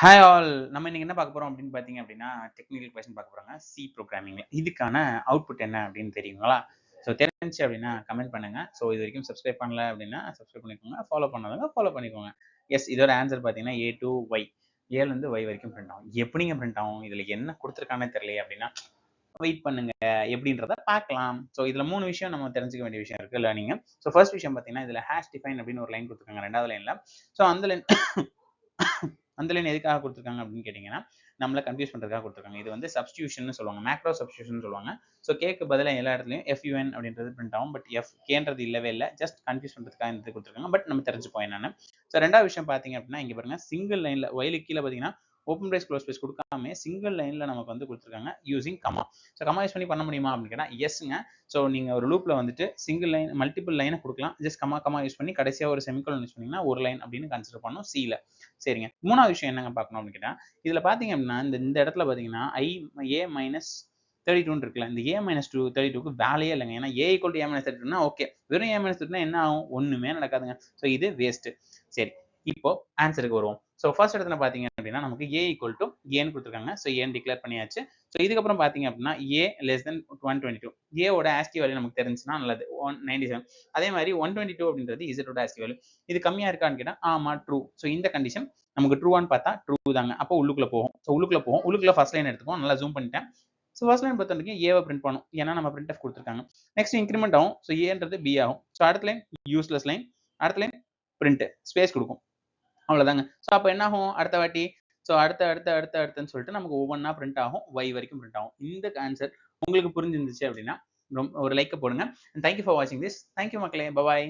Hi all. நம்ம இன்னைக்கு என்ன பார்க்க போறோம் அப்படின்னு பார்த்தீங்க அப்படின்னா, டெக்னிக்கல் கொஸ்டின் பார்க்க போறோங்க. சி புரோகிராமிங்ல. இதுக்கான அவுட்புட் என்ன அப்படின்னு தெரியுங்களா? ஸோ தெரிஞ்சுச்சு அப்படின்னா கமெண்ட் பண்ணுங்க. ஸோ இதுவரைக்கும் சப்ஸ்கிரைப் பண்ணல அப்படின்னா சப்ஸ்கிரைப் பண்ணிக்கோங்க. ஃபாலோ பண்ணாதவங்க ஃபாலோ பண்ணிக்கோங்க. எஸ் இதோட ஆன்சர் பார்த்தீங்கன்னா ஏ டூ ஒய். ஏலேருந்து ஒய் வரைக்கும் பிரிண்ட் ஆகும். எப்படிங்க பிரிண்ட் ஆகும்? இதுல என்ன குடுத்துருக்கானே தெரியலையே அப்படின்னா, வெயிட் பண்ணுங்க எப்படின்றத பார்க்கலாம். ஸோ இதுல 3 விஷயம் நம்ம தெரிஞ்சுக்க வேண்டிய விஷயம் இருக்கு லேர்னிங். ஸோ ஃபர்ஸ்ட் விஷயம் பார்த்தீங்கன்னா, இதுல ஹாஷ் டிஃபைன் அப்படின்னு ஒரு லைன் குடுத்துருக்காங்க 2வது லைன்ல. ஸோ அந்த லைன் அந்த லைன் எதுக்காக குடுத்துருக்காங்க அப்படின்னு கேட்டீங்கன்னா, நம்மள கன்ஃப்யூஸ் பண்றதுக்காக குடுத்துருக்காங்க. இது வந்து சப்ஸ்டிடியூஷன்னு சொல்லுவாங்க. மேக்ரோ சப்ஸ்டிடியூஷன் சொல்லுவாங்க. ஸோ கேக்கு பதிலா எல்லா இடத்துலயும் எஃப்யூஎன் அப்படின்றது பிரிண்ட் ஆகும். பட் கேன்றது இல்லவே இல்ல. ஜஸ்ட் கன்ஃப்யூஸ் பண்றதுக்காக இந்த இது குடுத்துருக்காங்க. பட் நம்ம தெரிஞ்சுப்போம் என்னன்னு. ஸோ 2வது விஷயம் பார்த்தீங்க அப்படின்னா, இங்க பாருங்க சிங்கிள் லைன்ல ஒய்லுக்கு கீழ பார்த்தீங்கன்னா, ஓப்பன் பிரேஸ், குளோஸ் பிரேஸ் குடுக்காம சிங்கிள் லைன்ல நமக்கு வந்து குடுத்துருக்காங்க using comma. So comma use பண்ணி பண்ண முடியுமா அப்படின்னு கேட்டா, எஸ்ங்க. ஸோ நீங்க ஒரு லூப்ல வந்துட்டு சிங்கிள் லைன் மல்டிபிள் லைன குடுக்கலாம். ஜஸ்ட் கமா கமா யூஸ் பண்ணி கடைசியா ஒரு செமிகோலன் யூஸ் பண்ணீங்கன்னா, ஒரு லைன் அப்படின்னு கன்சிடர் பண்ணும் சில. சரிங்க. 3வது விஷயம் என்னங்க பார்க்கணும் அப்படின்னு கேட்டா, இதுல பார்த்தீங்க அப்படின்னா, இந்த இடத்துல பார்த்தீங்கன்னா, ஏ மைனஸ் 32 இருக்குல்ல. இந்த ஏ மைனஸ் 32க்கு வேலையே இல்லைங்க. ஏன்னா A equal to A minus 32னா ஓகே. வெறும் ஏ மைனஸ் 32னா என்ன ஆகும்? ஒண்ணுமே நடக்காதுங்க. ஸோ இது வேஸ்ட். சரி. இப்போ ஆன்சருக்கு வருவோம். ஸோ ஃபர்ஸ்ட் இடத்துல பார்த்தீங்க அப்படின்னா, நமக்கு ஏ ஈக்குவல் டு ஏன்னு குடுத்துருக்காங்க. ஸோ ஏன்னு டிக்ளேர் பண்ணியாச்சு. ஸோ இதுக்கப்புறம் பார்த்தீங்க அப்படின்னா, ஏ லெஸ் தென் 122. ஏவோட ஆஸ்கி வேல்யூ நமக்கு தெரிஞ்சுச்சுன்னா நல்லது. 197. அதே மாதிரி 122 அப்படின்றது இசட்டோட ஆஸ்கி வேல்யூ. இது கம்மியா இருக்கான்னு கேட்டா, ஆமா ட்ரூ. ஸோ இந்த கண்டிஷன் நமக்கு ட்ரூவான்னு பார்த்தா ட்ரூ தாங்க. அப்போ உள்ளுக்குள்ள போகும். ஸோ உள்ளுக்குள்ள போகும். உள்ளுக்குள்ள ஃபர்ஸ்ட் லைன் எடுத்துப்போம். நல்லா ஜூம் பண்ணிட்டேன். ஸோ ஃபர்ஸ்ட் லைன் பொறுத்தவரைக்கும் ஏவ பிரிண்ட் பண்ணும். ஏன்னா நம்ம பிரிண்ட்எஃப் குடுத்துருக்காங்க. நெக்ஸ்ட் இன்கிரிமெண்ட் ஆகும். ஸோ ஏன்றது பி ஆகும். ஸோ அடுத்த லைன் யூஸ்லெஸ் லைன். அடுத்த லைன் பிரிண்ட் ஸ்பேஸ் குடுக்கும். அவ்வளோதாங்க. ஸோ அப்ப என்ன ஆகும்? அடுத்த வாட்டி ஸோ அடுத்துன்னு சொல்லிட்டு நமக்கு ஒவ்வொன்னா பிரிண்ட் ஆகும். ஒய் வரைக்கும் பிரிண்ட் ஆகும். இந்த ஆன்சர் உங்களுக்கு புரிஞ்சிருந்துச்சு அப்படின்னா, ஒரு லைக்க போடுங்க. தேங்க் யூ ஃபார் வாட்சிங் திஸ். தேங்க் யூ மக்களே. பாய்.